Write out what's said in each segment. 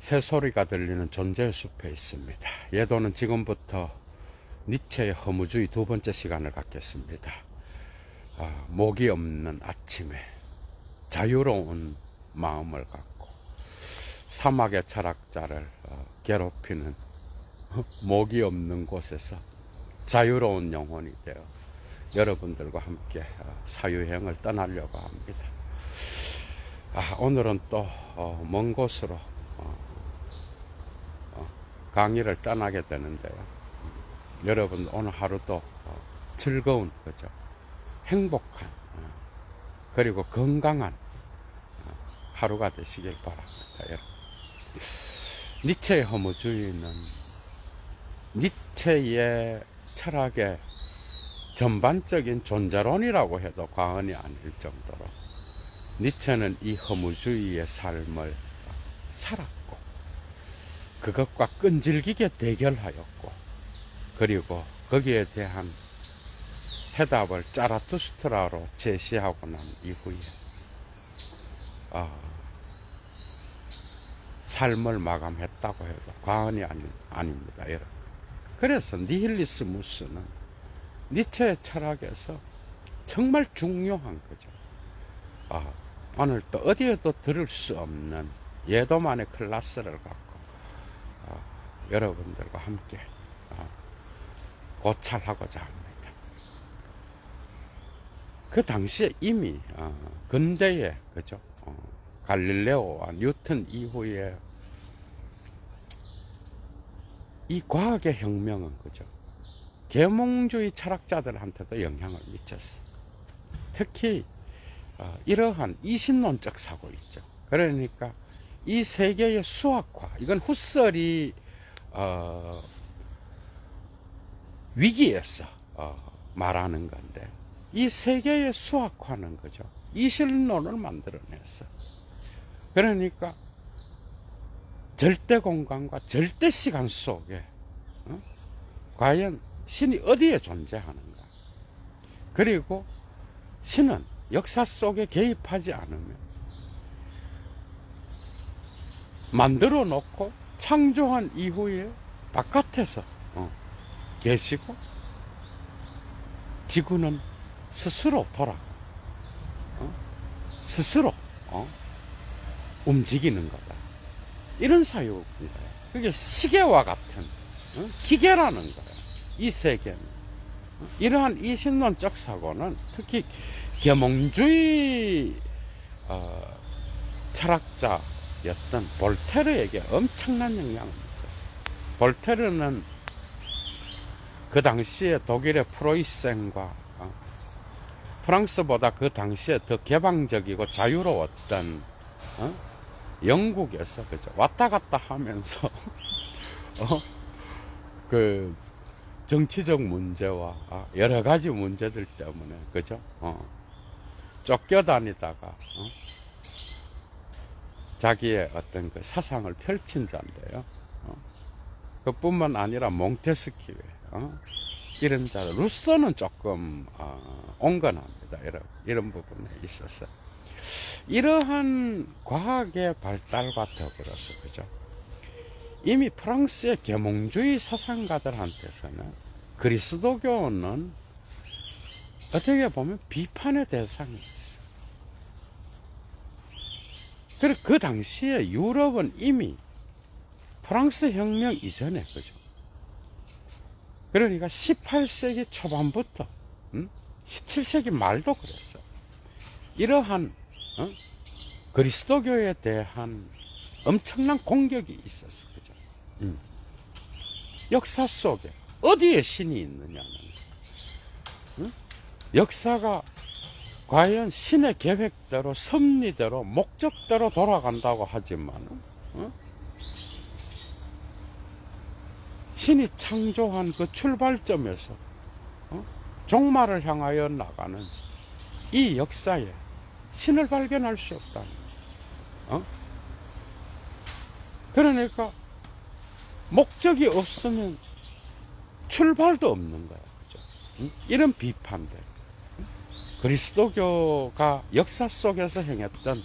새소리가 들리는 존재의 숲에 있습니다. 예도는 지금부터 니체의 허무주의 두 번째 시간을 갖겠습니다. 목이 없는 아침에 자유로운 마음을 갖고 사막의 철학자를 괴롭히는 목이 없는 곳에서 자유로운 영혼이 되어 여러분들과 함께 사유행을 떠나려고 합니다. 오늘은 또 먼 곳으로 강의를 떠나게 되는데요. 여러분 오늘 하루도 즐거운, 그죠? 행복한 그리고 건강한 하루가 되시길 바랍니다. 여러분. 니체의 허무주의는 니체의 철학의 전반적인 존재론이라고 해도 과언이 아닐 정도로 니체는 이 허무주의의 삶을 살았고 그것과 끈질기게 대결하였고 그리고 거기에 대한 해답을 자라투스트라로 제시하고 난 이후에 삶을 마감했다고 해도 과언이 아닙니다, 여러분. 그래서 니힐리스무스는 니체의 철학에서 정말 중요한 거죠. 오늘 또 어디에도 들을 수 없는 예도만의 클래스를 갖고 여러분들과 함께 고찰하고자 합니다. 그 당시에 이미 근대에, 그죠? 갈릴레오와 뉴턴 이후에 이 과학의 혁명은, 그죠? 계몽주의 철학자들한테도 영향을 미쳤어. 특히 이러한 이신론적 사고 있죠. 그러니까 이 세계의 수학화, 이건 후설이 위기에서 말하는 건데, 이 세계의 수학화는, 그죠? 이신론을 만들어냈어. 그러니까 절대 공간과 절대 시간 속에 과연 신이 어디에 존재하는가? 그리고 신은 역사 속에 개입하지 않으면 만들어 놓고 창조한 이후에 바깥에서 계시고 지구는 스스로 스스로 움직이는 거다. 이런 사유인 거예요. 그게 시계와 같은 기계라는 거예요. 이 세계는. 이러한 이신론적 사고는 특히 계몽주의 철학자였던 볼테르에게 엄청난 영향을 미쳤어요. 볼테르는 그 당시에 독일의 프로이센과 프랑스보다 그 당시에 더 개방적이고 자유로웠던 영국에서, 그죠? 왔다 갔다 하면서 그 정치적 문제와 여러 가지 문제들 때문에, 그죠? 쫓겨다니다가 자기의 어떤 그 사상을 펼친 자인데요. 그뿐만 아니라 몽테스키웨, 이런 자, 루소는 조금 온건합니다. 이런 부분에 있어서 이러한 과학의 발달과 더불어서, 그죠? 이미 프랑스의 계몽주의 사상가들한테서는 그리스도교는 어떻게 보면 비판의 대상이었어. 그리고 그 당시에 유럽은 이미 프랑스 혁명 이전에, 그죠? 그러니까 18세기 초반부터 17세기 말도 그랬어. 이러한 그리스도교에 대한 엄청난 공격이 있었어, 그죠? 역사 속에 어디에 신이 있느냐는, 역사가 과연 신의 계획대로, 섭리대로, 목적대로 돌아간다고 하지만, 신이 창조한 그 출발점에서 종말을 향하여 나가는 이 역사에 신을 발견할 수 없다. 그러니까 목적이 없으면 출발도 없는 거야. 그죠? 이런 비판들. 그리스도교가 역사 속에서 행했던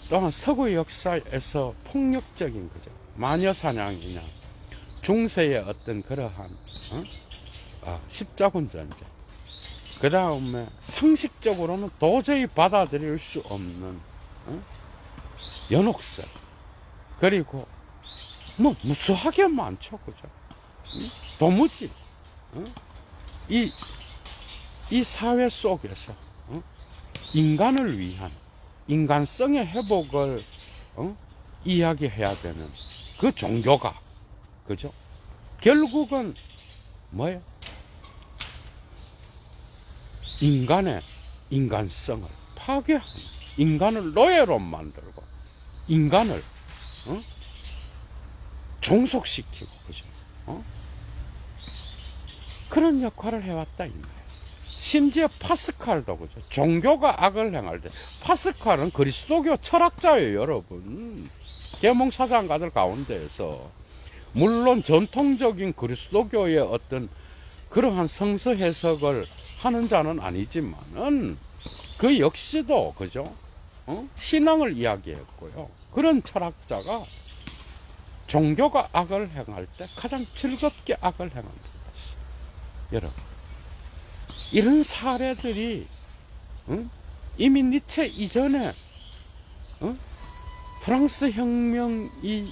또한 서구 역사에서 폭력적인 거죠. 마녀사냥이냐, 중세의 어떤 그러한 십자군 전쟁. 그 다음에 상식적으로는 도저히 받아들일 수 없는 연옥설. 그리고 뭐 무수하게 많죠, 그죠? 도무지 이 사회 속에서 인간을 위한 인간성의 회복을 이야기해야 되는 그 종교가, 그죠? 결국은 뭐예요? 인간의 인간성을 파괴하는, 인간을 노예로 만들고 인간을 종속시키고, 그죠? 그런 역할을 해왔다 이 말이에요. 심지어 파스칼도, 그죠? 종교가 악을 행할 때 파스칼은 그리스도교 철학자예요, 여러분. 계몽사상가들 가운데에서 물론 전통적인 그리스도교의 어떤 그러한 성서 해석을 하는 자는 아니지만은 그 역시도, 그죠? 신앙을 이야기했고요. 그런 철학자가 종교가 악을 행할 때 가장 즐겁게 악을 행한다고 했어요. 여러분, 이런 사례들이 이미 니체 이전에 프랑스 혁명이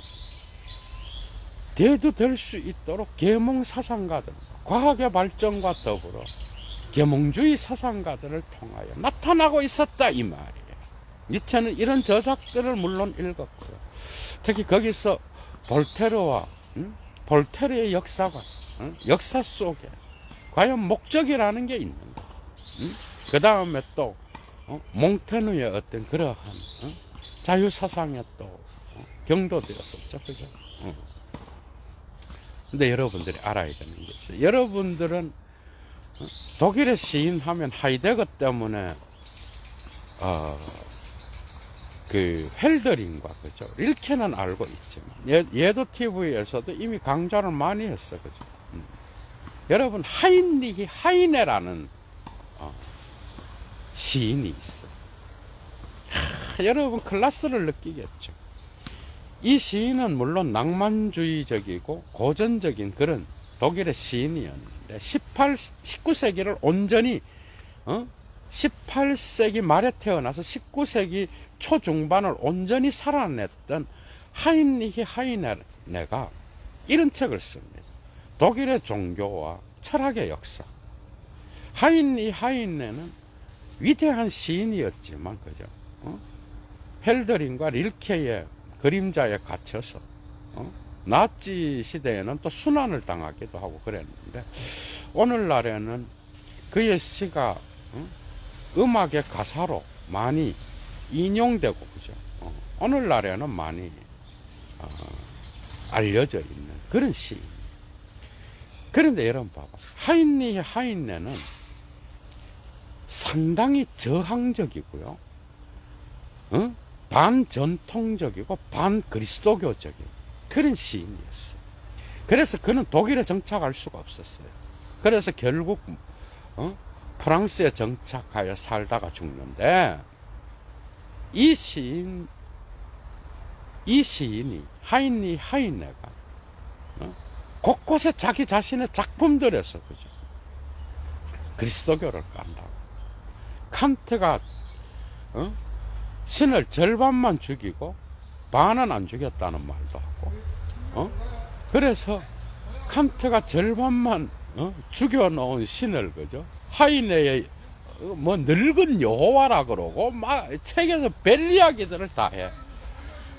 대두될 수 있도록 계몽 사상가들, 과학의 발전과 더불어 계몽주의 사상가들을 통하여 나타나고 있었다 이 말이에요. 니체는 이런 저작들을 물론 읽었고요. 특히 거기서 볼테르와 볼테르의 역사관, 역사 속에 과연 목적이라는 게 있는가. 그 다음에 또 몽테누의 어떤 그러한 자유사상에 또 경도되었었죠, 그죠? 근데 여러분들이 알아야 되는 게 있어요. 여러분들은 독일의 시인 하면 하이데거 때문에 그 헬더링과, 그죠? 릴케는 알고 있지만 얘도 TV에서도 이미 강좌를 많이 했어, 그죠? 여러분, 하인리히 하이네라는 시인이 있어. 여러분 클래스를 느끼겠죠. 이 시인은 물론 낭만주의적이고 고전적인 그런 독일의 시인이었는데 19세기를 온전히 18세기 말에 태어나서 19세기 초중반을 온전히 살아냈던 하인리히 하이네가 이런 책을 씁니다. 독일의 종교와 철학의 역사. 하인리히 하이네는 위대한 시인이었지만, 그죠? 헬더링과 릴케의 그림자에 갇혀서 나치 시대에는 또 순환을 당하기도 하고 그랬는데, 오늘날에는 그의 시가 음악의 가사로 많이 인용되고, 그죠? 오늘날에는 많이 알려져 있는 그런 시. 그런데 여러분 봐봐, 하인리히 하이네는 상당히 저항적이고요, 반전통적이고 반그리스도교적인 그런 시인이었어요. 그래서 그는 독일에 정착할 수가 없었어요. 그래서 결국 프랑스에 정착하여 살다가 죽는데, 이 시인이 하인리히 하이네가 곳곳에 자기 자신의 작품들에서, 그죠? 그리스도교를 깐다고. 칸트가 신을 절반만 죽이고 반은 안 죽였다는 말도 하고, 그래서 칸트가 절반만 죽여놓은 신을, 그죠? 하이네의 뭐 늙은 여호와라 그러고 막 책에서 별 이야기들을 다 해.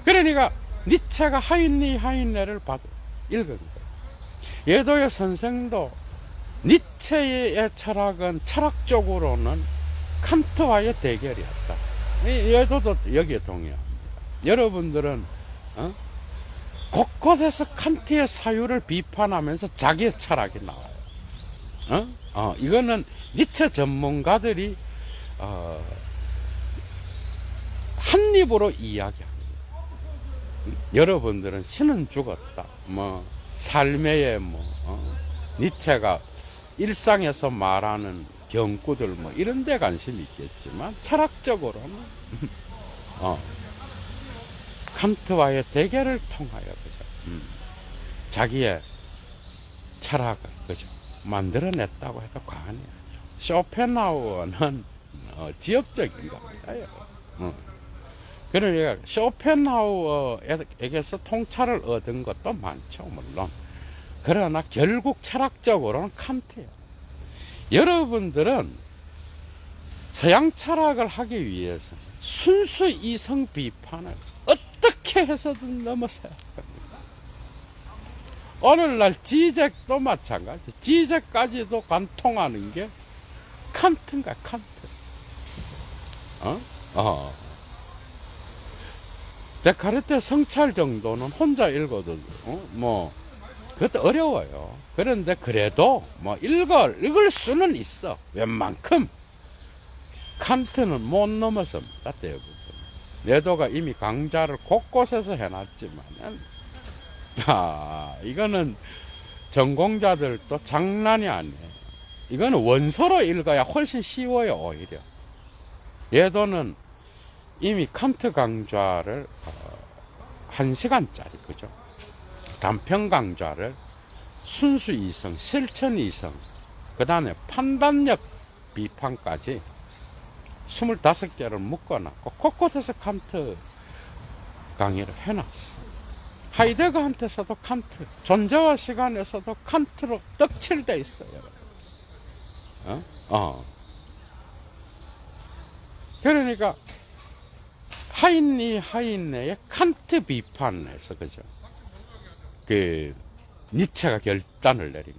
그러니까 니체가 하인리히 하이네를 읽은 거예요. 예도의 선생도 니체의 철학은 철학적으로는 칸트와의 대결이었다. 예도도 여기에 동의합니다. 여러분들은 곳곳에서 칸트의 사유를 비판하면서 자기의 철학이 나와요. 이거는 니체 전문가들이 한 입으로 이야기합니다. 여러분들은 신은 죽었다, 뭐 삶의 니체가 일상에서 말하는 경구들 뭐 이런 데 관심이 있겠지만 철학적으로는 칸트와의 대결을 통하여 그죠? 자기의 철학을 그죠? 만들어냈다고 해도 과언이 아니죠. 쇼펜하우어는 지엽적인 겁니다. 그러니까 쇼펜하우어에게서 통찰을 얻은 것도 많죠, 물론. 그러나 결국 철학적으로는 칸트예요. 여러분들은 서양 철학을 하기 위해서 순수 이성 비판을 어떻게 해서든 넘어서야 합니다. 오늘날 지적도 마찬가지. 지적까지도 관통하는 게 칸트인가, 칸트. 데카르트 성찰 정도는 혼자 읽어도, 그것도 어려워요. 그런데 그래도, 읽을 수는 있어. 웬만큼. 칸트는 못 넘어섭니다, 대부분. 내도가 이미 강좌를 곳곳에서 해놨지만, 이거는 전공자들도 장난이 아니에요. 이거는 원서로 읽어야 훨씬 쉬워요, 오히려. 내도는 이미 칸트 강좌를 1시간짜리, 그죠? 단편 강좌를 순수 이성, 실천 이성, 그 다음에 판단력 비판까지 25개를 묶어놨고 곳곳에서 칸트 강의를 해놨어. 하이데거한테서도 칸트, 존재와 시간에서도 칸트로 떡칠돼 있어요. 그러니까 하인네의 칸트 비판에서 그죠? 니체가 결단을 내린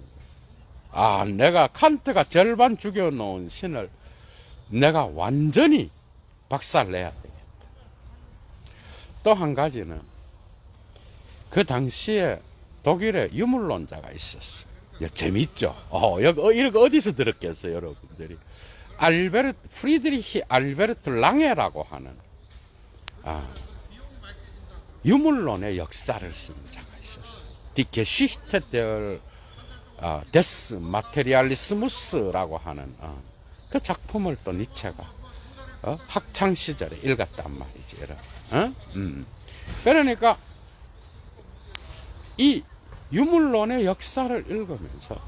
거예요. 내가 칸트가 절반 죽여놓은 신을 내가 완전히 박살내야 되겠다. 또 한 가지는 그 당시에 독일에 유물론자가 있었어. 재밌죠? 이거 어디서 들었겠어요, 여러분들이? 프리드리히 알베르트 랑에라고 하는 유물론의 역사를 쓴 자가 있었어. Die Geschichte des Materialismus라고 하는 그 작품을 또 니체가 학창 시절에 읽었단 말이지. 그러니까 이 유물론의 역사를 읽으면서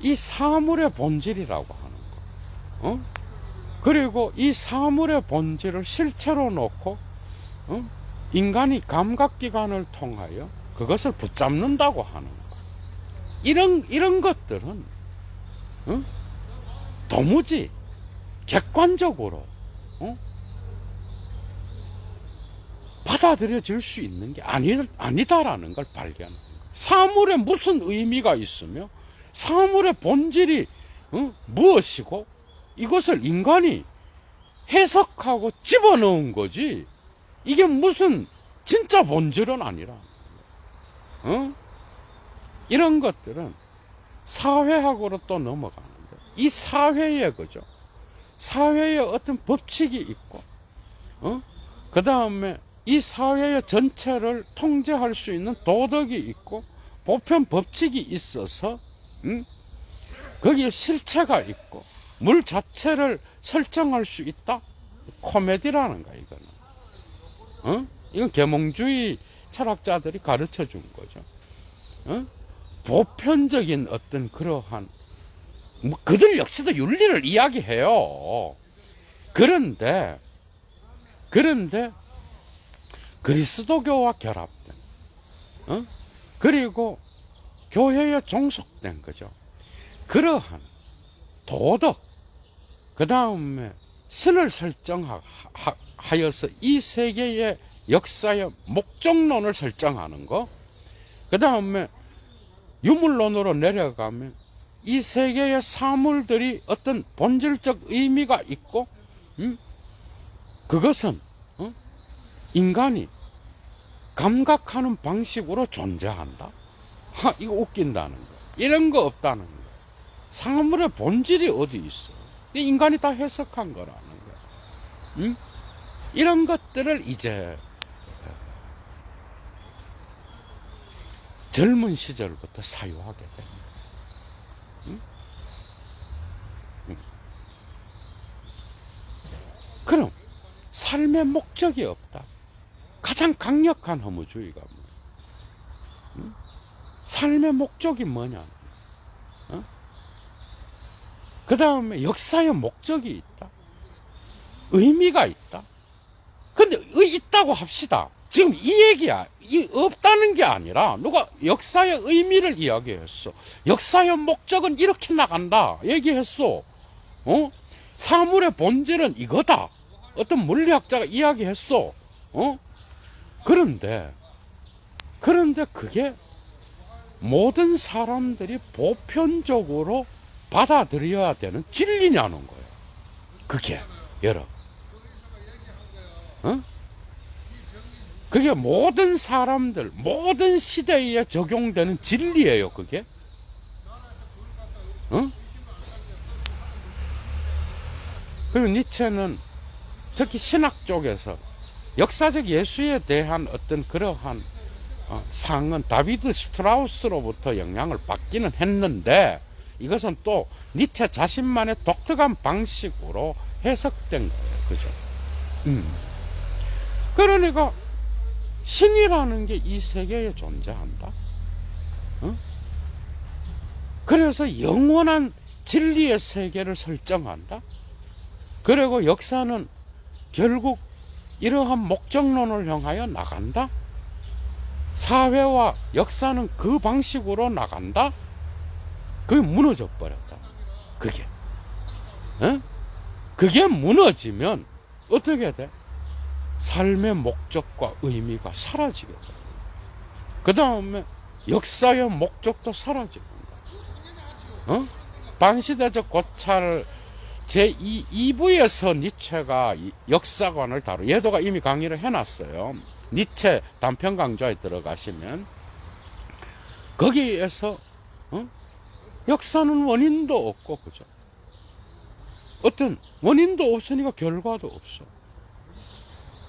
이 사물의 본질이라고 하는 거, 그리고 이 사물의 본질을 실체로 놓고 인간이 감각기관을 통하여 그것을 붙잡는다고 하는 거. 이런 것들은 도무지 객관적으로 받아들여질 수 있는 게 아니다라는 걸 발견합니다. 사물에 무슨 의미가 있으며 사물의 본질이 무엇이고 이것을 인간이 해석하고 집어넣은 거지 이게 무슨 진짜 본질은 아니라 이런 것들은 사회학으로 또 넘어가는데 이 사회에 그죠? 사회에 어떤 법칙이 있고 그 다음에 이 사회의 전체를 통제할 수 있는 도덕이 있고 보편 법칙이 있어서 거기에 실체가 있고 물 자체를 설정할 수 있다. 코미디라는 거야 이거는. 이건 계몽주의 철학자들이 가르쳐 준 거죠. 보편적인 어떤 그러한 그들 역시도 윤리를 이야기해요. 그런데 그리스도교와 결합된 그리고 교회에 종속된 거죠. 그러한 도덕 그 다음에 신을 설정하여서 이 세계의 역사의 목적론을 설정하는 거 그 다음에 유물론으로 내려가면 이 세계의 사물들이 어떤 본질적 의미가 있고 그것은 인간이 감각하는 방식으로 존재한다. 이거 웃긴다는 거. 이런 거 없다는 거. 사물의 본질이 어디 있어? 인간이 다 해석한 거라는 거. 이런 것들을 이제 젊은 시절부터 사유하게 됩니다. 그럼 삶의 목적이 없다. 가장 강력한 허무주의가 뭐예요? 응? 삶의 목적이 뭐냐? 어? 그 다음에 역사의 목적이 있다. 의미가 있다. 근데 있다고 합시다. 지금 이 얘기야. 없다는 게 아니라 누가 역사의 의미를 이야기했어. 역사의 목적은 이렇게 나간다. 얘기했어. 사물의 본질은 이거다. 어떤 물리학자가 이야기했어. 그런데 그게 모든 사람들이 보편적으로 받아들여야 되는 진리냐는 거예요. 그게, 여러분. 그게 모든 사람들, 모든 시대에 적용되는 진리예요, 그게. 그리고 니체는 특히 신학 쪽에서 역사적 예수에 대한 어떤 그러한 상은 다비드 스트라우스로부터 영향을 받기는 했는데, 이것은 또 니체 자신만의 독특한 방식으로 해석된 거예요. 그죠? 그러니까 신이라는 게 이 세계에 존재한다. 그래서 영원한 진리의 세계를 설정한다. 그리고 역사는 결국 이러한 목적론을 향하여 나간다. 사회와 역사는 그 방식으로 나간다. 그게 무너져 버렸다. 그게. 그게 무너지면 어떻게 돼? 삶의 목적과 의미가 사라지게 돼. 그 다음에 역사의 목적도 사라지고. 반시대적 고찰 제2부에서 니체가 역사관을 다루, 예도가 이미 강의를 해놨어요. 니체 단편 강좌에 들어가시면 거기에서 역사는 원인도 없고, 그죠? 어떤 원인도 없으니까 결과도 없어.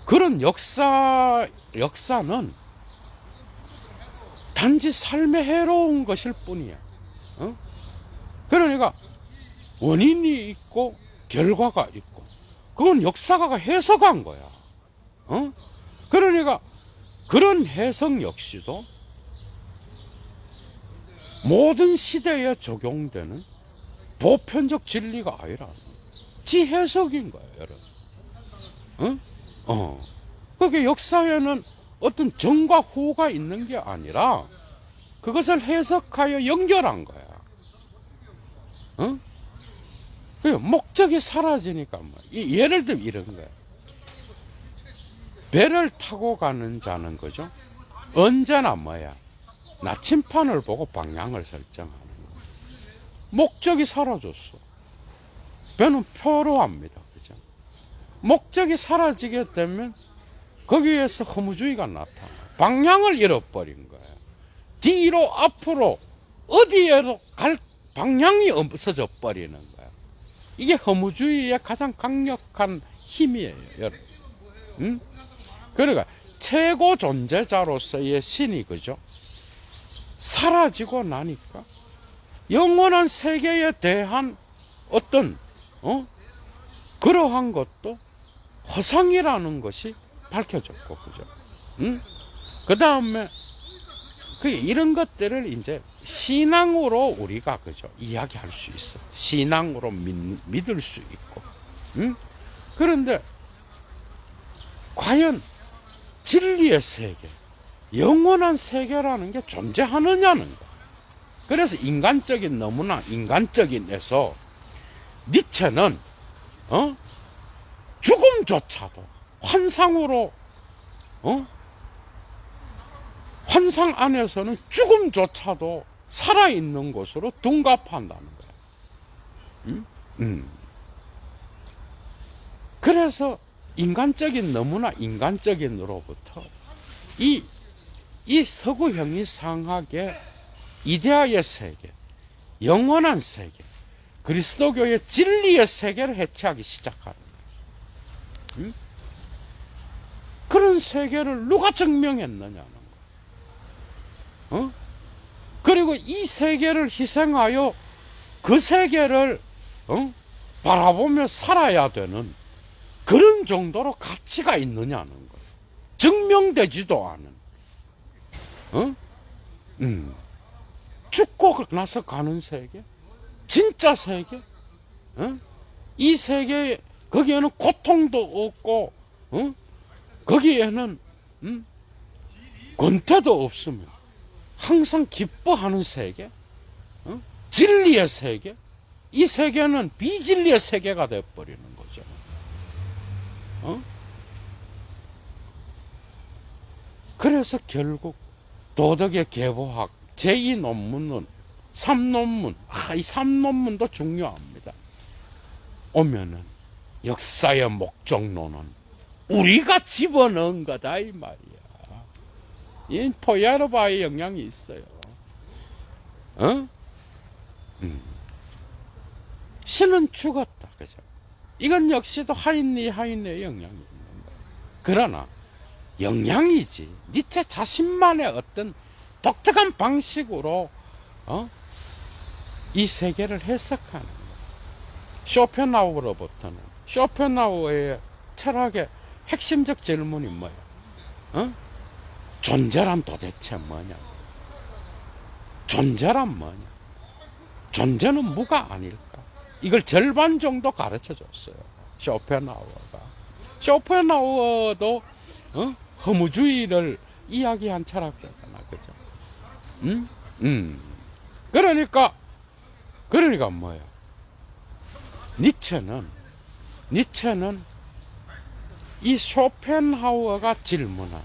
그런 역사는 단지 삶에 해로운 것일 뿐이야. 그러니까 원인이 있고 결과가 있고, 그건 역사가가 해석한 거야. 그러니까 그런 해석 역시도 모든 시대에 적용되는 보편적 진리가 아니라 지 해석인 거예요, 여러분. 그게 역사에는 어떤 전과 후가 있는 게 아니라 그것을 해석하여 연결한 거야. 목적이 사라지니까 예를 들면 이런 거야. 배를 타고 가는 자는, 그죠? 언제나 뭐야? 나침판을 보고 방향을 설정하는 거야. 목적이 사라졌어. 배는 표로합니다. 그죠? 목적이 사라지게 되면 거기에서 허무주의가 나타나. 방향을 잃어버린 거야. 뒤로 앞으로 어디에로 갈 방향이 없어져 버리는 거야. 이게 허무주의의 가장 강력한 힘이에요, 여러분. 그러니까 최고 존재자로서의 신이, 그죠? 사라지고 나니까 영원한 세계에 대한 어떤 그러한 것도 허상이라는 것이 밝혀졌고, 그죠? 그 다음에 이런 것들을 이제 신앙으로 우리가, 그죠? 이야기할 수 있어. 신앙으로 믿을 수 있고. 그런데 과연 진리의 세계, 영원한 세계라는 게 존재하느냐는 거. 그래서 너무나 인간적인 에서 니체는 죽음조차도 환상으로, 환상 안에서는 죽음조차도 살아있는 것으로 둔갑한다는 거야. 그래서 너무나 인간적인으로부터 이 서구 형이상학의 이데아의 세계, 영원한 세계, 그리스도교의 진리의 세계를 해체하기 시작하는 거예요. 그런 세계를 누가 증명했느냐는 거예요. 그리고 이 세계를 희생하여 그 세계를 바라보며 살아야 되는 그런 정도로 가치가 있느냐는 거예요. 증명되지도 않은, 어? 죽고 나서 가는 세계, 진짜 세계, 어? 이 세계, 거기에는 고통도 없고, 어? 거기에는 권태도 없으면 항상 기뻐하는 세계, 어? 진리의 세계, 이 세계는 비진리의 세계가 되어버리는 거죠. 어? 그래서 결국 도덕의 계보학 제2 논문은 3논문, 이 3논문도 중요합니다. 오면은 역사의 목적론은 우리가 집어넣은 거다 이 말이야. 이 포야르바의 영향이 있어요. 어? 신은 죽었다, 그죠? 이건 역시도 하이니의 영향이 있는 거야. 그러나 영향이지. 니체 자신만의 어떤 독특한 방식으로 이 세계를 해석하는 거야. 쇼펜하우어로부터는 쇼펜하우어의 철학의 핵심적 질문이 뭐야? 존재란 도대체 뭐냐? 존재란 뭐냐? 존재는 무가 아닐까? 이걸 절반 정도 가르쳐 줬어요. 쇼펜하우어가. 쇼펜하우어도 허무주의를 이야기한 철학자잖아, 그죠? 그러니까 뭐야? 니체는 이 쇼펜하우어가 질문한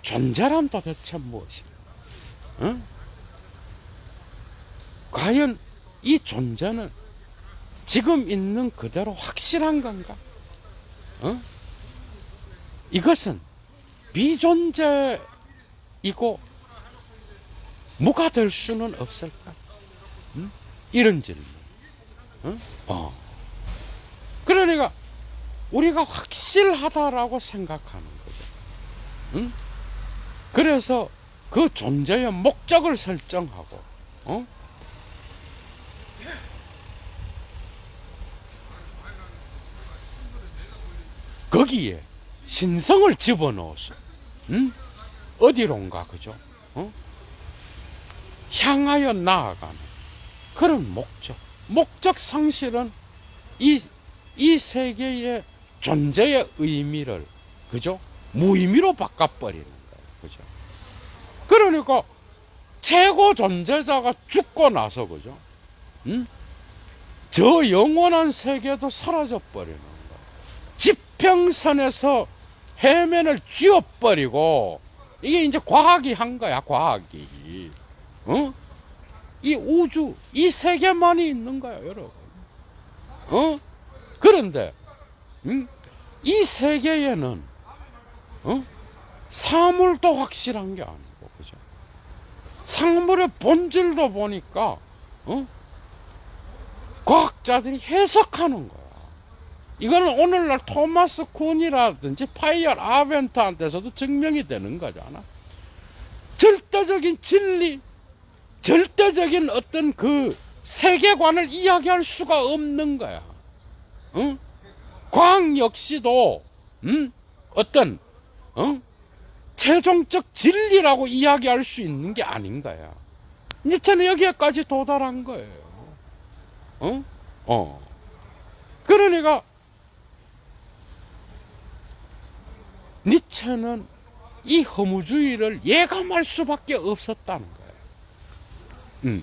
존재란 도대체 무엇인가? 과연 이 존재는 지금 있는 그대로 확실한 건가? 이것은 비존재이고 무가 될 수는 없을까? 이런 질문. 그러니까 우리가 확실하다라고 생각하는 거죠. 그래서 그 존재의 목적을 설정하고, 거기에 신성을 집어넣어서, 어디론가, 그죠? 향하여 나아가는 그런 목적 상실은 이 세계의 존재의 의미를, 그죠? 무의미로 바꿔버리는 거예요. 그죠? 그러니까 최고 존재자가 죽고 나서, 그죠? 저 영원한 세계도 사라져 버리는 거예요. 지평선에서 해면을 쥐어버리고, 이게 이제 과학이 한 거야, 과학이. 이 우주, 이 세계만이 있는 거야, 여러분. 그런데, 이 세계에는, 사물도 확실한 게 아니고, 그죠? 사물의 본질도 보니까, 과학자들이 해석하는 거야. 이거는 오늘날 토마스 쿤이라든지 파이어 아벤트한테서도 증명이 되는 거잖아. 절대적인 진리, 절대적인 어떤 그 세계관을 이야기할 수가 없는 거야. 과학 역시도 어떤 최종적 진리라고 이야기할 수 있는 게 아닌 거야. 니체는 여기까지 도달한 거예요. 그러니까 니체는 이 허무주의를 예감할 수밖에 없었다는 거예요.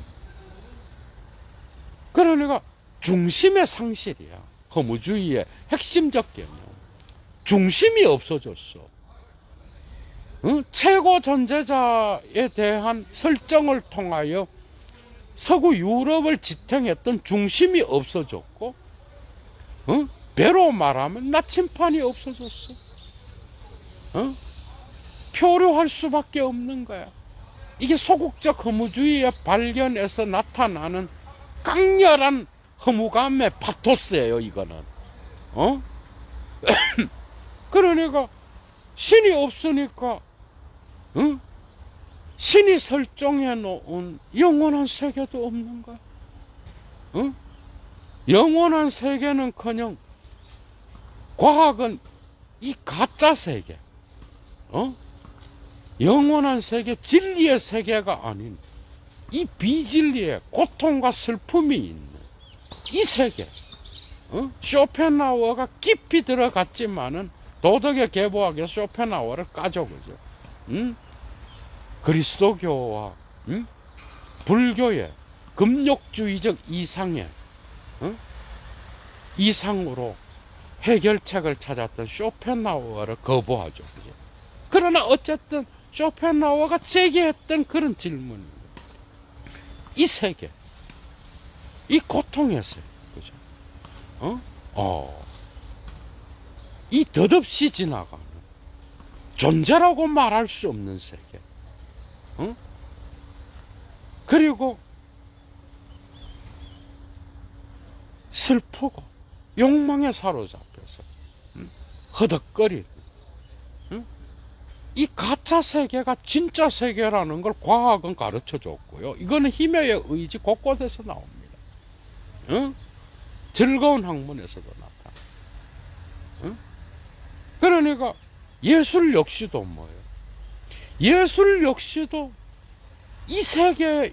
그러니까 중심의 상실이야. 허무주의의 핵심적 개념. 중심이 없어졌어. 최고 존재자에 대한 설정을 통하여 서구 유럽을 지탱했던 중심이 없어졌고, 배로 말하면 나침판이 없어졌어. 표류할 수밖에 없는 거야. 이게 소극적 허무주의의 발견에서 나타나는 강렬한 허무감의 파토스예요, 이거는. 그러니까 신이 없으니까 신이 설정해 놓은 영원한 세계도 없는 거야. 영원한 세계는커녕 과학은 이 가짜 세계, 영원한 세계, 진리의 세계가 아닌 이 비진리의 고통과 슬픔이 있는 이 세계. 쇼펜하우어가 깊이 들어갔지만은 도덕의 계보학에 쇼펜하우어를 까죠, 그죠? 그리스도교와 불교의 금욕주의적 이상으로 해결책을 찾았던 쇼펜하우어를 거부하죠, 그죠? 그러나 어쨌든 쇼펜하우어가 제기했던 그런 질문입니다. 이 세계, 이 고통의 세계, 그죠? 이 덧없이 지나가는 존재라고 말할 수 없는 세계, 그리고 슬프고 욕망에 사로잡혀서 허덕거리는 이 가짜 세계가 진짜 세계라는 걸 과학은 가르쳐 줬고요. 이거는 힘의 의지 곳곳에서 나옵니다. 즐거운 학문에서도 나타나. 그러니까 예술 역시도 뭐예요? 예술 역시도 이 세계에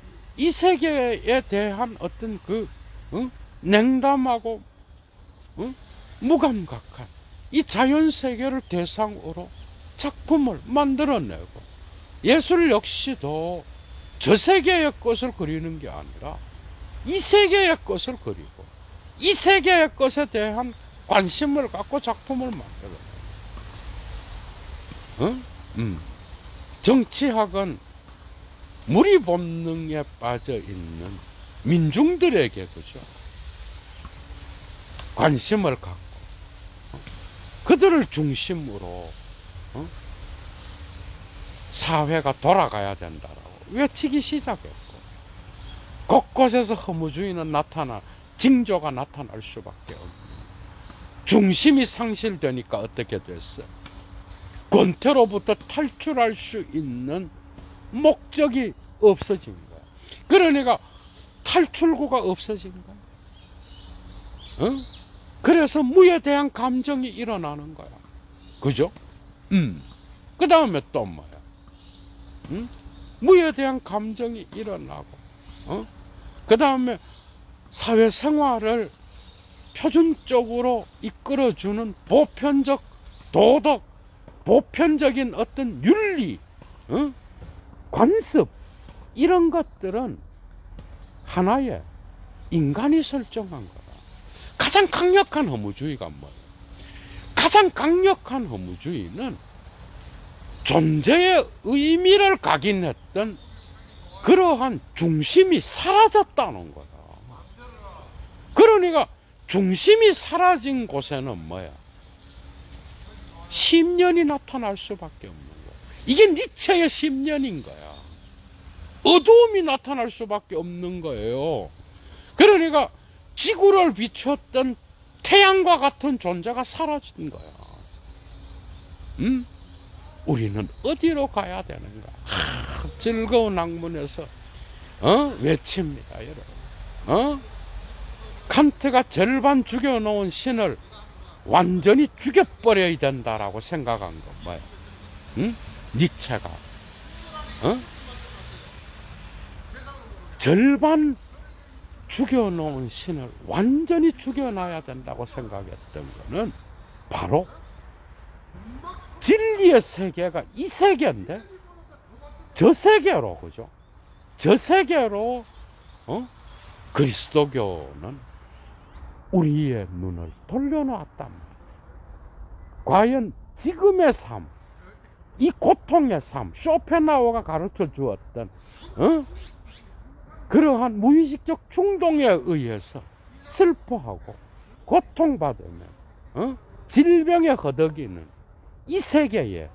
대한 어떤 냉담하고 무감각한 이 자연 세계를 대상으로 작품을 만들어내고, 예술 역시도 저 세계의 것을 그리는 게 아니라 이 세계의 것을 그리고 이 세계의 것에 대한 관심을 갖고 작품을 만들어내고, 정치학은 무리 본능에 빠져 있는 민중들에게, 그죠? 관심을 갖고 그들을 중심으로 사회가 돌아가야 된다라고 외치기 시작했고, 곳곳에서 허무주의는 징조가 나타날 수밖에 없는, 중심이 상실되니까 어떻게 됐어? 권태로부터 탈출할 수 있는 목적이 없어진 거야. 그러니까 탈출구가 없어진 거야. 그래서 무에 대한 감정이 일어나는 거야. 그죠? 그 다음에 또 뭐야? 무에 대한 감정이 일어나고, 그 다음에 사회생활을 표준적으로 이끌어주는 보편적 도덕, 보편적인 어떤 윤리, 관습, 이런 것들은 하나의 인간이 설정한 거다. 가장 강력한 허무주의가 뭐예요? 가장 강력한 허무주의는 존재의 의미를 각인했던 그러한 중심이 사라졌다는 거야. 그러니까 중심이 사라진 곳에는 뭐야? 심년이 나타날 수밖에 없는 거야. 이게 니체의 심년인 거야. 어두움이 나타날 수밖에 없는 거예요. 그러니까 지구를 비추었던 태양과 같은 존재가 사라진 거야. 우리는 어디로 가야 되는가? 즐거운 학문에서 외칩니다, 여러분. 칸트가 절반 죽여놓은 신을 완전히 죽여버려야 된다라고 생각한 거 뭐야? 니체가 절반 죽여놓은 신을 완전히 죽여놔야 된다고 생각했던 거는 바로 진리의 세계가 이 세계인데 저 세계로, 그죠? 저 세계로 그리스도교는 우리의 눈을 돌려놓았단 말이에요. 과연 지금의 삶, 이 고통의 삶, 쇼펜하우어가 가르쳐 주었던 그러한 무의식적 충동에 의해서 슬퍼하고 고통받으며 질병에 허덕이는 이 세계에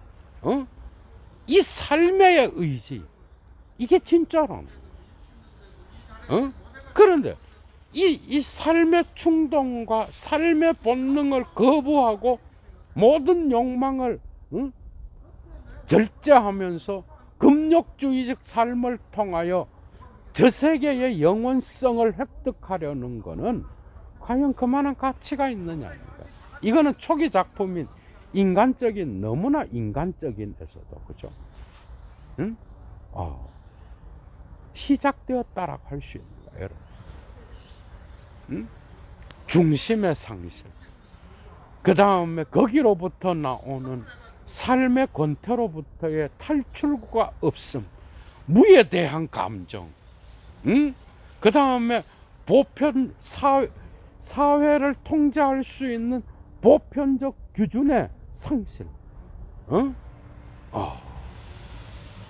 이 삶의 의지, 이게 진짜라는 거예요. 그런데 이 삶의 충동과 삶의 본능을 거부하고 모든 욕망을 절제하면서 금욕주의적 삶을 통하여 저 세계의 영원성을 획득하려는 것은 과연 그만한 가치가 있느냐. 이거는 초기 작품인 인간적인, 너무나 인간적인에서도, 그죠? 응? 시작되었다라고 할 수 있는 거예요, 여러분. 응? 중심의 상실. 그 다음에 거기로부터 나오는 삶의 권태로부터의 탈출구가 없음. 무에 대한 감정. 응? 그 다음에 보편, 사회를 통제할 수 있는 보편적 규준의 상실.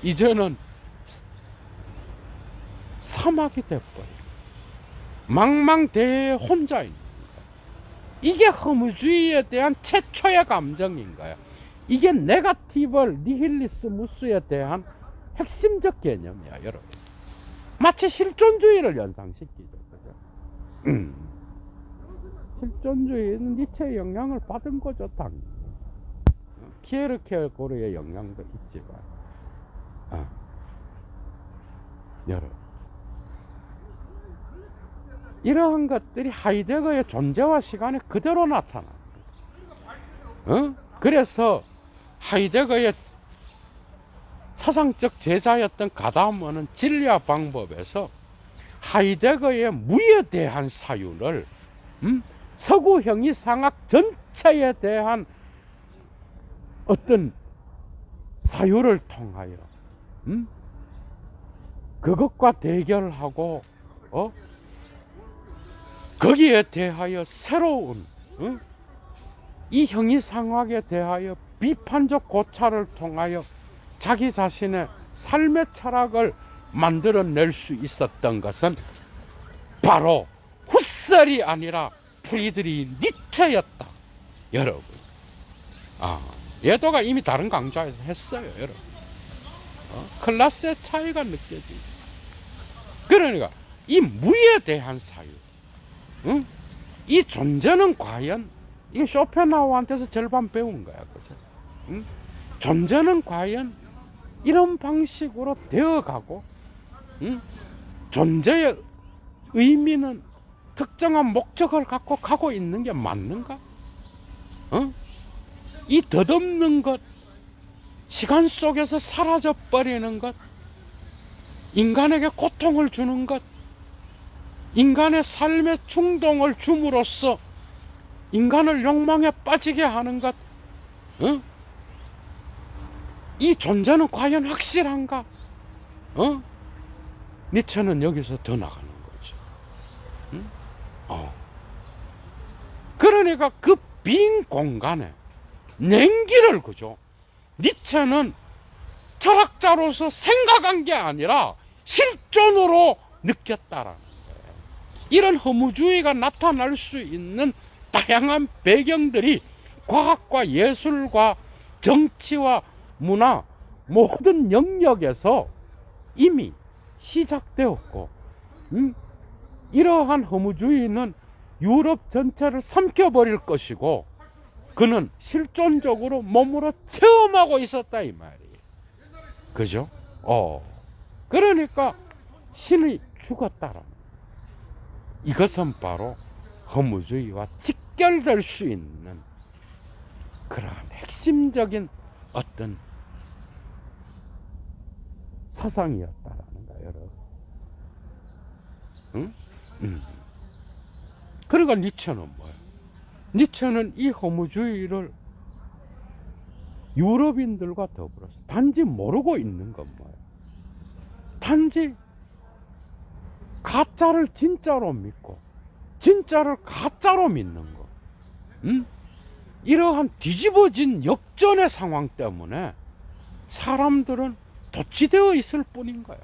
이제는 사막이 돼버려. 망망대해에 혼자 있는 거야. 이게 허무주의에 대한 최초의 감정인 거야. 이게 네가티벌 니힐리스무스에 대한 핵심적 개념이야, 여러분. 마치 실존주의를 연상시키죠, 그죠? 실존주의는 니체의 영향을 받은 거죠, 당연히. 키에르케고르의 영향도 있지만, 여러분. 이러한 것들이 하이데거의 존재와 시간에 그대로 나타납니다. 그래서 하이데거의 사상적 제자였던 가다머는 진리와 방법에서 하이데거의 무에 대한 사유를 서구 형이상학 전체에 대한 어떤 사유를 통하여 그것과 대결하고 거기에 대하여 새로운 이 형이상학에 대하여 비판적 고찰을 통하여 자기 자신의 삶의 철학을 만들어낼 수 있었던 것은 바로 훗셀이 아니라 프리드리히 니체였다, 여러분. 예도가 이미 다른 강좌에서 했어요, 여러분. 클래스의 차이가 느껴지죠. 그러니까 이 무에 대한 사유, 이 존재는 과연, 이게 쇼펜하우어한테서 절반 배운 거야, 그죠? 존재는 과연 이런 방식으로 되어가고, 존재의 의미는 특정한 목적을 갖고 가고 있는 게 맞는가? 이 덧없는 것, 시간 속에서 사라져 버리는 것, 인간에게 고통을 주는 것, 인간의 삶에 충동을 줌으로써 인간을 욕망에 빠지게 하는 것, 이 존재는 과연 확실한가? 니체는 여기서 더 나가는 거죠. 그러니까 그 빈 공간에 냉기를, 그죠? 니체는 철학자로서 생각한 게 아니라 실존으로 느꼈다라는 거예요. 이런 허무주의가 나타날 수 있는 다양한 배경들이 과학과 예술과 정치와 문화 모든 영역에서 이미 시작되었고, 이러한 허무주의는 유럽 전체를 삼켜버릴 것이고, 그는 실존적으로 몸으로 체험하고 있었다, 이 말이에요. 그죠? 그러니까 신이 죽었다라는, 이것은 바로 허무주의와 직결될 수 있는 그러한 핵심적인 어떤 사상이었다라는 거예요, 여러분. 그러니까 니체는 뭐예요? 니체는 이 허무주의를 유럽인들과 더불어서 단지 모르고 있는 건 뭐예요? 단지 가짜를 진짜로 믿고 진짜를 가짜로 믿는 거. 이러한 뒤집어진 역전의 상황 때문에 사람들은 도취되어 있을 뿐인 거야.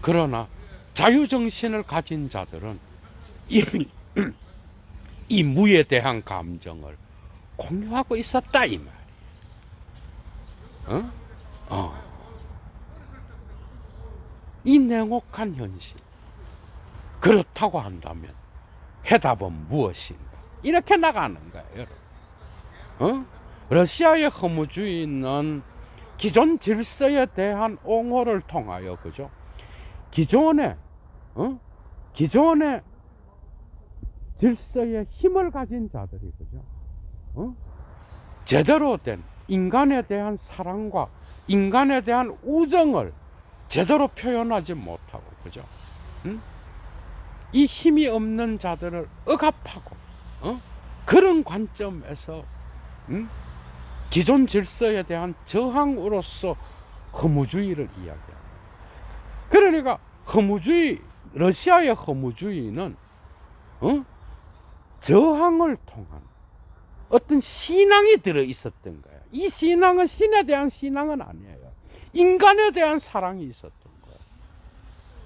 그러나 자유정신을 가진 자들은 이미 이 무에 대한 감정을 공유하고 있었다, 이 말이에요. 이 냉혹한 현실, 그렇다고 한다면 해답은 무엇인가? 이렇게 나가는 거예요, 여러분. 러시아의 허무주의는 기존 질서에 대한 옹호를 통하여, 그죠? 기존의 질서에 힘을 가진 자들이, 그죠? 제대로 된 인간에 대한 사랑과 인간에 대한 우정을 제대로 표현하지 못하고, 그죠? 응? 이 힘이 없는 자들을 억압하고, 그런 관점에서, 기존 질서에 대한 저항으로서 허무주의를 이야기합니다. 그러니까 러시아의 허무주의는 저항을 통한 어떤 신앙이 들어 있었던 거예요. 이 신앙은 신에 대한 신앙은 아니에요. 인간에 대한 사랑이 있었던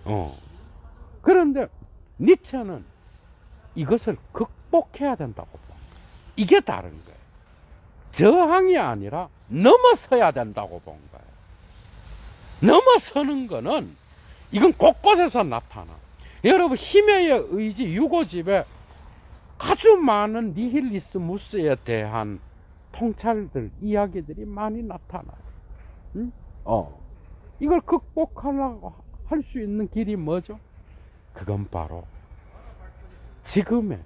거예요. 그런데 니체는 이것을 극복해야 된다고 봅니다. 이게 다른 거예요. 저항이 아니라 넘어서야 된다고 본 거예요. 넘어서는 거는 이건 곳곳에서 나타나. 여러분, 힘의 의지 6호집에 아주 많은 니힐리스무스에 대한 통찰들, 이야기들이 많이 나타나요. 이걸 극복하려고 할 수 있는 길이 뭐죠? 그건 바로 지금의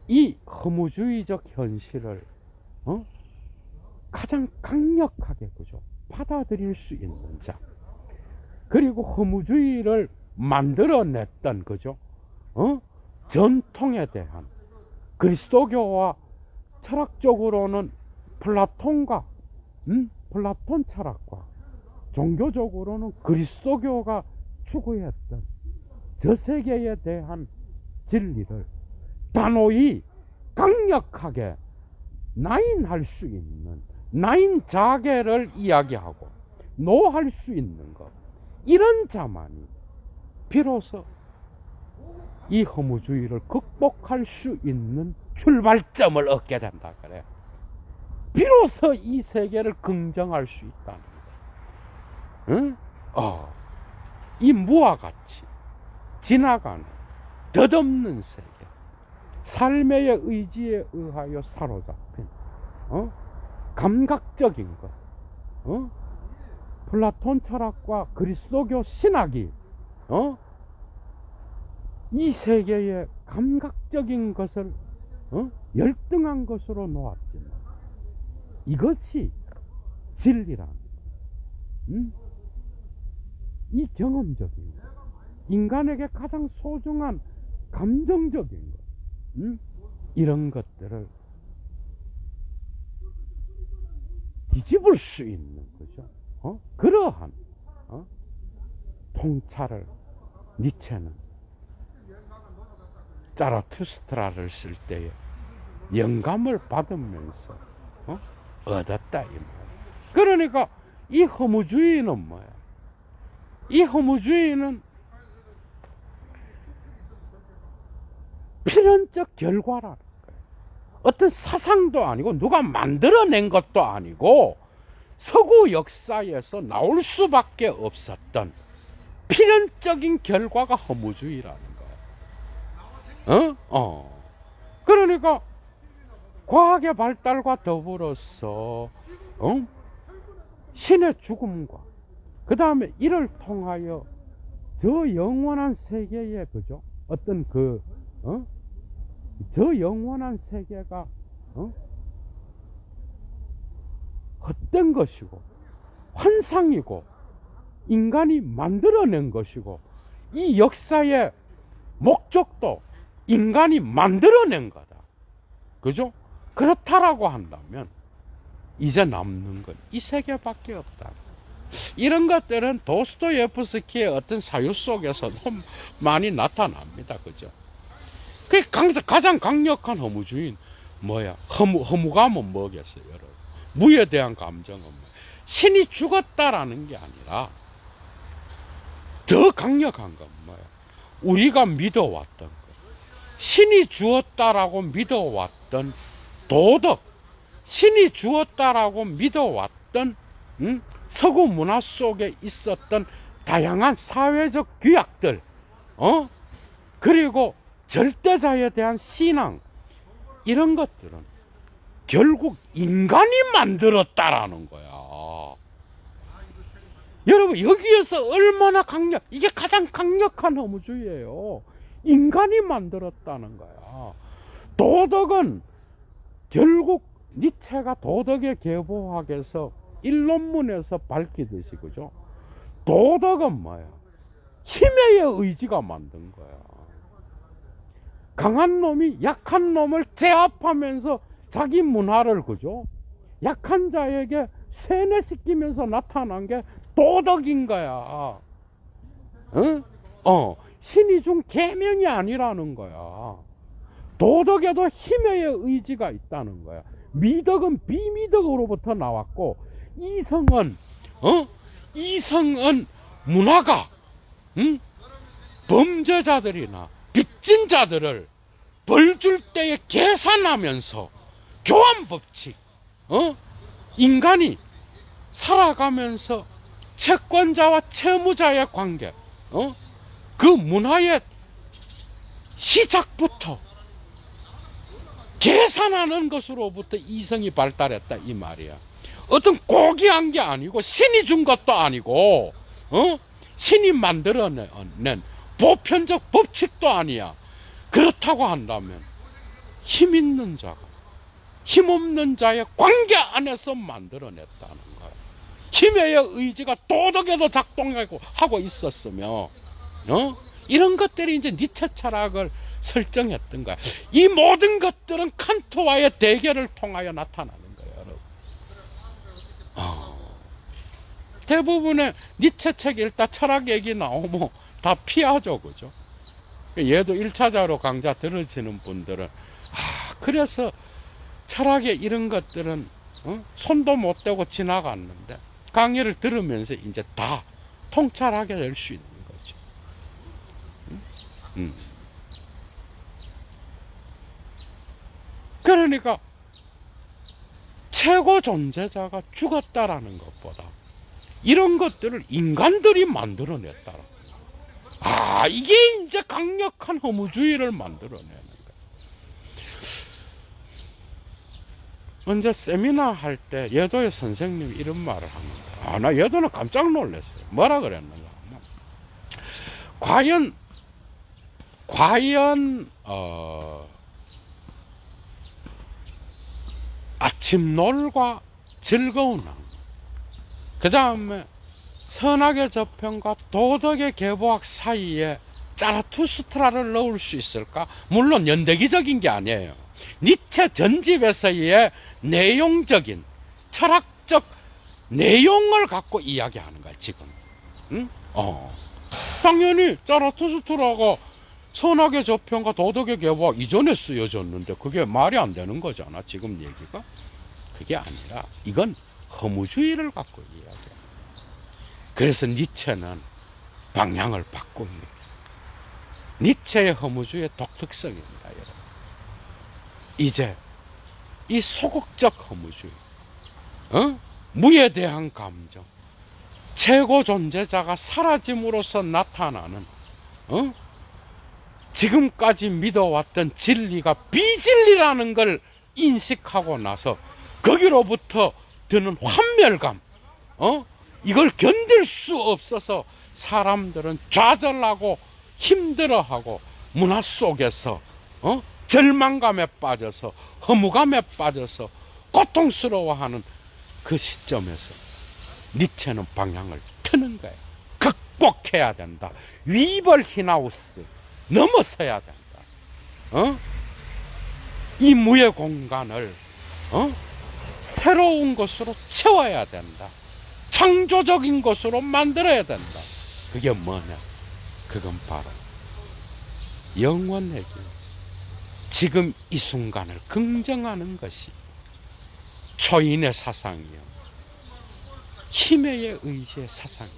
이 허무주의적 현실을 가장 강력하게, 그죠? 받아들일 수 있는 자, 그리고 허무주의를 만들어냈던, 그죠? 전통에 대한 그리스도교와 철학적으로는 플라톤과 플라톤 철학과 종교적으로는 그리스도교가 추구했던 저 세계에 대한 진리를 단호히 강력하게 나인할 수 있는 나인 자계를 이야기하고 노할 수 있는 것, 이런 자만이 비로소 이 허무주의를 극복할 수 있는 출발점을 얻게 된다 그래요. 비로소 이 세계를 긍정할 수 있다는 거예요. 이 무와 같이 지나가는 덧없는 세계, 삶의 의지에 의하여 사로잡힌 감각적인 것, 플라톤 철학과 그리스도교 신학이 이 세계의 감각적인 것을 열등한 것으로 놓았지만 이것이 진리란 이 경험적인 것, 인간에게 가장 소중한 감정적인 것, 이런 것들을 뒤집을 수 있는 거죠. 그러한 통찰을 니체는 자라투스트라를 쓸 때에 영감을 받으면서 얻었다 이 말이에요. 그러니까 이 허무주의는 뭐야? 이 허무주의는 필연적 결과라는 거예요. 어떤 사상도 아니고 누가 만들어낸 것도 아니고 서구 역사에서 나올 수밖에 없었던 필연적인 결과가 허무주의라는 거예요. 그러니까 과학의 발달과 더불어서 신의 죽음과 그 다음에 이를 통하여 저 영원한 세계에, 그죠? 어떤 저 영원한 세계가 헛된 것이고 환상이고 인간이 만들어낸 것이고 이 역사의 목적도 인간이 만들어낸 거다. 그죠? 그렇다라고 한다면 이제 남는 건 이 세계밖에 없다. 이런 것들은 도스토예프스키의 어떤 사유 속에서도 많이 나타납니다. 그죠? 그 가장 강력한 허무주의는 뭐야? 허무감은 뭐겠어요, 여러분? 무에 대한 감정은 뭐야? 신이 죽었다라는 게 아니라 더 강력한 건 뭐야? 우리가 믿어왔던 것, 신이 주었다라고 믿어왔던 도덕, 신이 주었다라고 믿어왔던 서구 문화 속에 있었던 다양한 사회적 규약들, 그리고 절대자에 대한 신앙, 이런 것들은 결국 인간이 만들었다라는 거야. 여러분, 여기에서 얼마나 이게 가장 강력한 허무주의예요. 인간이 만들었다는 거야. 도덕은 결국 니체가 도덕의 계보학에서 일론문에서 밝히듯이, 그죠? 도덕은 뭐야? 힘의 의지가 만든 거야. 강한 놈이 약한 놈을 제압하면서 자기 문화를, 그죠? 약한 자에게 세뇌시키면서 나타난 게 도덕인 거야. 응? 신이 준 계명이 아니라는 거야. 도덕에도 힘의 의지가 있다는 거야. 미덕은 비미덕으로부터 나왔고, 이성은 문화가, 응? 범죄자들이나 빚진 자들을 벌 줄 때에 계산하면서 교환 법칙, 인간이 살아가면서 채권자와 채무자의 관계, 그 문화의 시작부터 계산하는 것으로부터 이성이 발달했다, 이 말이야. 어떤 고귀한 게 아니고, 신이 준 것도 아니고, 신이 만들어낸 보편적 법칙도 아니야. 그렇다고 한다면 힘 있는 자가 힘 없는 자의 관계 안에서 만들어냈다는 거야. 힘의 의지가 도덕에도 작동하고 있었으며, 이런 것들이 이제 니체 철학을 설정했던 거야. 이 모든 것들은 칸트와의 대결을 통하여 나타나는 거예요, 여러분. 대부분의 니체 책 읽다 철학 얘기 나오면 다 피하죠, 그죠? 얘도 1차자로 강좌 들으시는 분들은, 그래서 철학의 이런 것들은 손도 못 대고 지나갔는데, 강의를 들으면서 이제 다 통찰하게 될 수 있는 거죠. 그러니까 최고 존재자가 죽었다라는 것보다 이런 것들을 인간들이 만들어냈다라는 거예요. 이게 이제 강력한 허무주의를 만들어내는 거예요. 언제 세미나 할 때 예도의 선생님이 이런 말을 합니다. 나 예도는 깜짝 놀랐어요. 뭐라 그랬는가 하면, 과연 아침놀과 즐거운 낭, 그 다음에 선악의 저편과 도덕의 계보학 사이에 짜라투스트라를 넣을 수 있을까? 물론 연대기적인 게 아니에요. 니체 전집에서의 내용적인 철학적 내용을 갖고 이야기하는 거야, 지금. 당연히 짜라투스트라가 선악의 저편과 도덕의 계보학 이전에 쓰여졌는데 그게 말이 안 되는 거잖아, 지금 얘기가. 그게 아니라 이건 허무주의를 갖고 이야기해. 그래서 니체는 방향을 바꿉니다. 니체의 허무주의의 독특성입니다, 여러분. 이제 이 소극적 허무주의, 무에 대한 감정, 최고 존재자가 사라짐으로써 나타나는, 지금까지 믿어왔던 진리가 비진리라는 걸 인식하고 나서 거기로부터 드는 환멸감, 이걸 견딜 수 없어서 사람들은 좌절하고 힘들어하고 문화 속에서 절망감에 빠져서 허무감에 빠져서 고통스러워하는 그 시점에서 니체는 방향을 트는 거예요. 극복해야 된다. 위벌 히나우스 넘어서야 된다. 이 무의 공간을 새로운 것으로 채워야 된다. 창조적인 것으로 만들어야 된다. 그게 뭐냐? 그건 바로 영원에게 지금 이 순간을 긍정하는 것이 초인의 사상이요, 힘의 의지의 사상이요.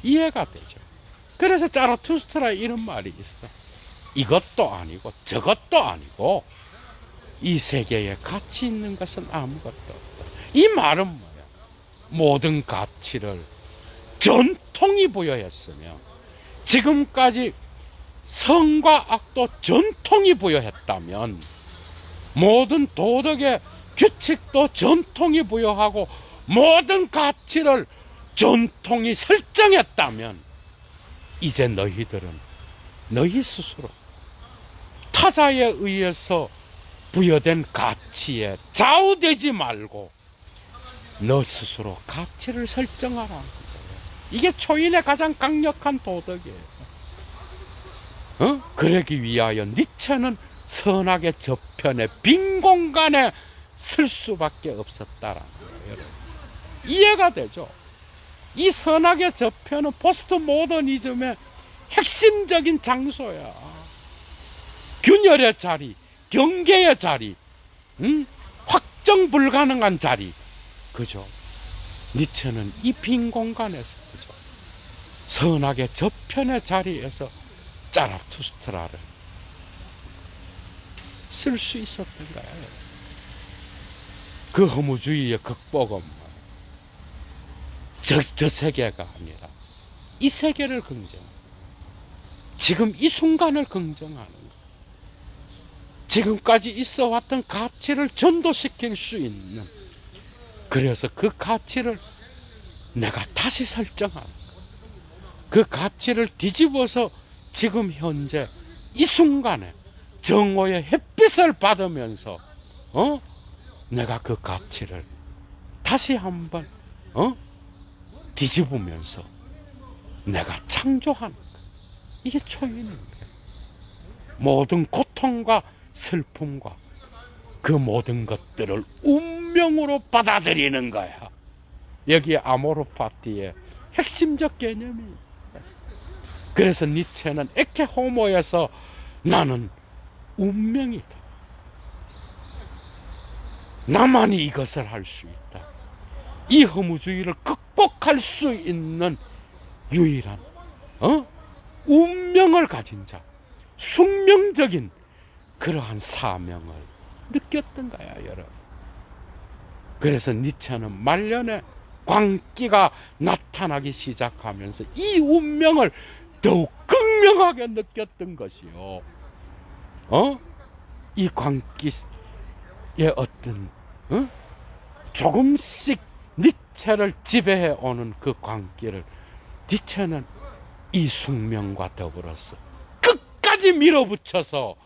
이해가 되죠. 그래서 짜라투스트라 이런 말이 있어. 이것도 아니고 저것도 아니고 이 세계에 가치 있는 것은 아무것도 없다. 이 말은 뭐야? 모든 가치를 전통이 부여했으며 지금까지 선과 악도 전통이 부여했다면, 모든 도덕의 규칙도 전통이 부여하고 모든 가치를 전통이 설정했다면, 이제 너희들은 너희 스스로 타자에 의해서 부여된 가치에 좌우되지 말고 너 스스로 가치를 설정하라는 거예요. 이게 초인의 가장 강력한 도덕이에요. 그러기 위하여 니체는 선악의 저편에 빈 공간에 쓸 수밖에 없었다라는 거예요. 여러분. 이해가 되죠? 이 선악의 저편은 포스트 모더니즘의 핵심적인 장소야. 균열의 자리, 경계의 자리, 확정 불가능한 자리. 그죠? 니체는 이 빈 공간에서, 그죠? 선악의 저편의 자리에서 짜라투스트라를 쓸 수 있었던 거예요. 그 허무주의의 극복은 저 세계가 아니라 이 세계를 긍정, 지금 이 순간을 긍정하는 것, 지금까지 있어 왔던 가치를 전도시킬 수 있는, 그래서 그 가치를 내가 다시 설정하는 것, 그 가치를 뒤집어서 지금 현재 이 순간에 정오의 햇빛을 받으면서 내가 그 가치를 다시 한번 뒤집으면서 내가 창조하는 것. 이게 초인인 거예요. 모든 고통과 슬픔과 그 모든 것들을 운명으로 받아들이는 거야. 여기 아모르파티의 핵심적 개념이. 그래서 니체는 에케 호모에서 나는 운명이다, 나만이 이것을 할 수 있다, 이 허무주의를 극복할 수 있는 유일한 운명을 가진 자, 숙명적인 그러한 사명을 느꼈던 거야, 여러분. 그래서 니체는 말년에 광기가 나타나기 시작하면서 이 운명을 더욱 극명하게 느꼈던 것이요. 이 광기의 어떤 조금씩 니체를 지배해 오는 그 광기를 니체는 이 숙명과 더불어서 끝까지 밀어붙여서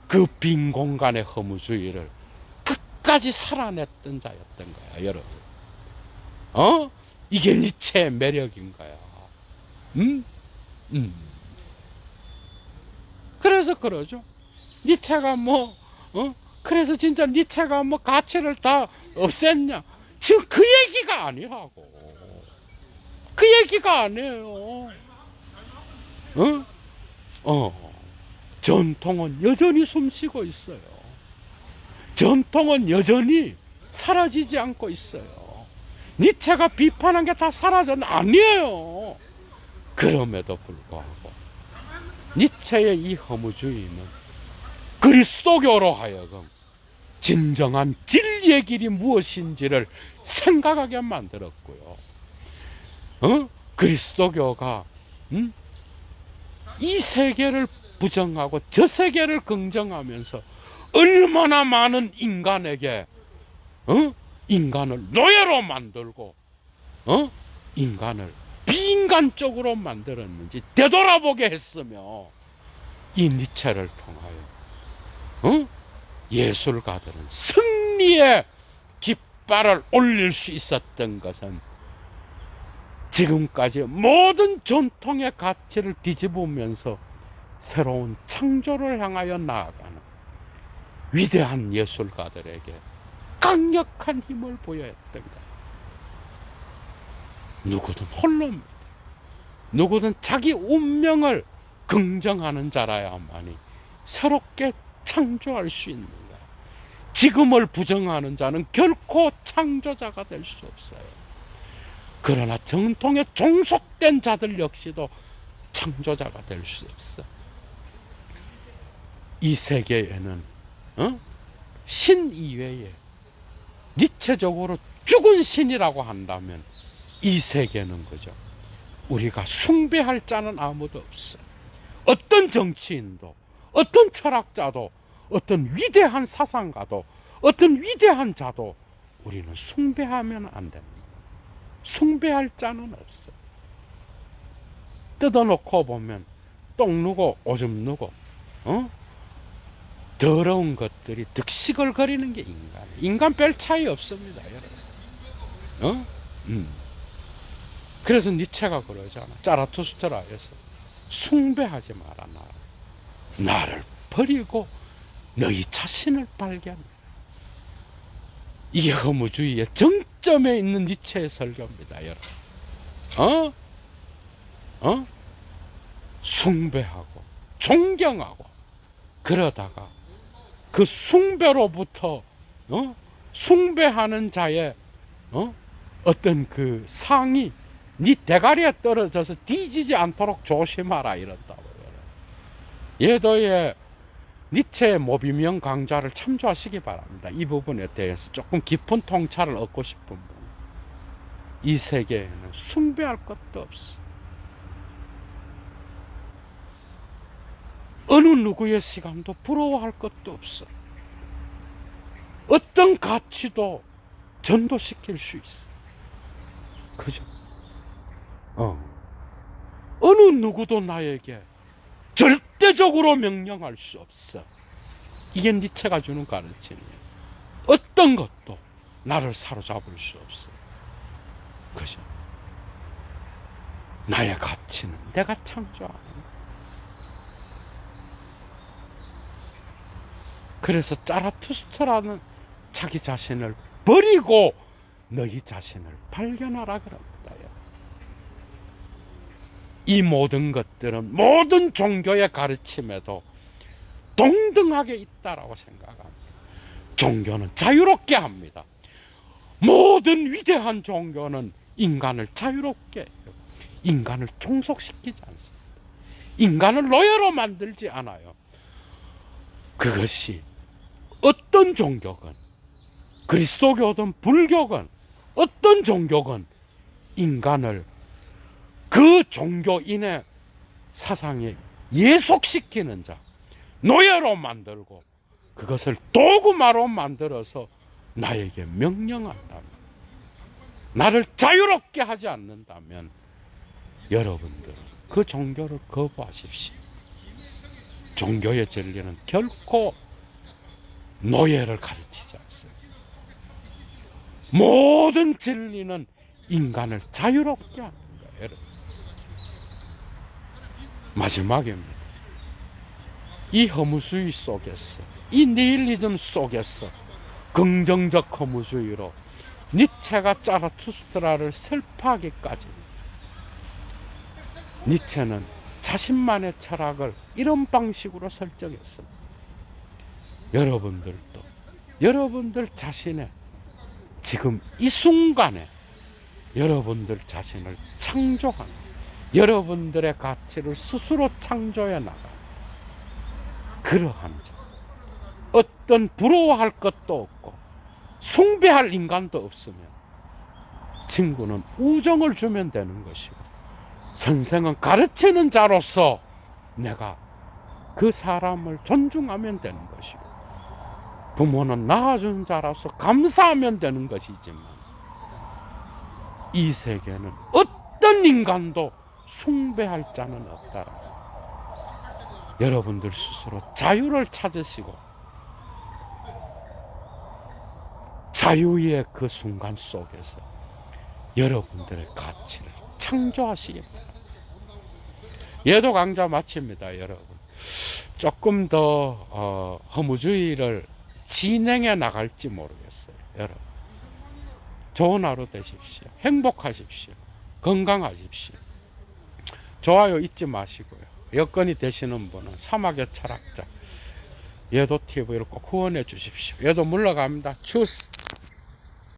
그 빈 공간의 허무주의를 끝까지 살아냈던 자였던 거야, 여러분. 이게 니체의 매력인 거야. 그래서 그러죠. 니체가 그래서 진짜 니체가 가치를 다 없앴냐? 지금 그 얘기가 아니라고. 그 얘기가 아니에요. 전통은 여전히 숨쉬고 있어요. 전통은 여전히 사라지지 않고 있어요. 니체가 비판한 게 다 사라졌나? 아니에요. 그럼에도 불구하고 니체의 이 허무주의는 그리스도교로 하여금 진정한 진리의 길이 무엇인지를 생각하게 만들었고요. 그리스도교가 이 세계를 부정하고 저 세계를 긍정하면서 얼마나 많은 인간에게 인간을 노예로 만들고 인간을 비인간적으로 만들었는지 되돌아보게 했으며, 이 니체를 통하여 예술가들은 승리의 깃발을 올릴 수 있었던 것은 지금까지 모든 전통의 가치를 뒤집으면서 새로운 창조를 향하여 나아가는 위대한 예술가들에게 강력한 힘을 보여했던 거예요. 누구든 홀로입니다. 누구든 자기 운명을 긍정하는 자라야만이 새롭게 창조할 수 있는 거예요. 지금을 부정하는 자는 결코 창조자가 될 수 없어요. 그러나 정통에 종속된 자들 역시도 창조자가 될 수 없어. 이 세계에는 신 이외에 니체적으로 죽은 신이라고 한다면 이 세계는 그죠, 우리가 숭배할 자는 아무도 없어요. 어떤 정치인도, 어떤 철학자도, 어떤 위대한 사상가도, 어떤 위대한 자도 우리는 숭배하면 안 됩니다. 숭배할 자는 없어요. 뜯어놓고 보면 똥 누고 오줌 누고 더러운 것들이 득식을 거리는 게 인간. 인간 별 차이 없습니다, 여러분. 그래서 니체가 그러잖아. 자라투스트라에서 숭배하지 마라, 나를 버리고 너희 자신을 발견해. 이게 허무주의의 정점에 있는 니체의 설교입니다, 여러분. 숭배하고 존경하고 그러다가 그 숭배로부터 숭배하는 자의 어떤 그 상이 네 대가리에 떨어져서 뒤지지 않도록 조심하라 이런다고요. 예도의 니체의 모비명 강좌를 참조하시기 바랍니다. 이 부분에 대해서 조금 깊은 통찰을 얻고 싶은 분. 이 세계에는 숭배할 것도 없어. 어느 누구의 시간도 부러워할 것도 없어. 어떤 가치도 전도시킬 수 있어. 그죠? 어느 누구도 나에게 절대적으로 명령할 수 없어. 이게 니체가 주는 가르침이에요. 어떤 것도 나를 사로잡을 수 없어. 그죠? 나의 가치는 내가 창조하는. 그래서 자라투스트라는 자기 자신을 버리고 너희 자신을 발견하라 그럽니다. 이 모든 것들은 모든 종교의 가르침에도 동등하게 있다라고 생각합니다. 종교는 자유롭게 합니다. 모든 위대한 종교는 인간을 자유롭게 해요. 인간을 종속시키지 않습니다. 인간을 노예로 만들지 않아요. 그것이 어떤 종교건 그리스도교든 불교건 어떤 종교건 인간을 그 종교인의 사상에 예속시키는 자, 노예로 만들고 그것을 도구마로 만들어서 나에게 명령한다면, 나를 자유롭게 하지 않는다면 여러분들은 그 종교를 거부하십시오. 종교의 진리는 결코 노예를 가르치지 않습니다. 모든 진리는 인간을 자유롭게 하는 거예요, 여러분. 마지막입니다. 이 허무주의 속에서, 이 니힐리즘 속에서 긍정적 허무주의로 니체가 자라투스트라를 설파하기까지 니체는 자신만의 철학을 이런 방식으로 설정했습니다. 여러분들도 여러분들 자신의 지금 이 순간에 여러분들 자신을 창조하는, 여러분들의 가치를 스스로 창조해 나가 그러한 자, 어떤 부러워할 것도 없고 숭배할 인간도 없으면 친구는 우정을 주면 되는 것이고, 선생은 가르치는 자로서 내가 그 사람을 존중하면 되는 것이고, 부모는 낳아준 자로서 감사하면 되는 것이지만, 이 세계는 어떤 인간도 숭배할 자는 없다. 여러분들 스스로 자유를 찾으시고 자유의 그 순간 속에서 여러분들의 가치를 창조하시기 바랍니다. 예도 강좌 마칩니다, 여러분. 조금 더 허무주의를 진행해 나갈지 모르겠어요, 여러분. 좋은 하루 되십시오. 행복하십시오. 건강하십시오. 좋아요 잊지 마시고요. 여건이 되시는 분은 사막의 철학자 예도TV를 꼭 후원해 주십시오. 예도 물러갑니다. 추스.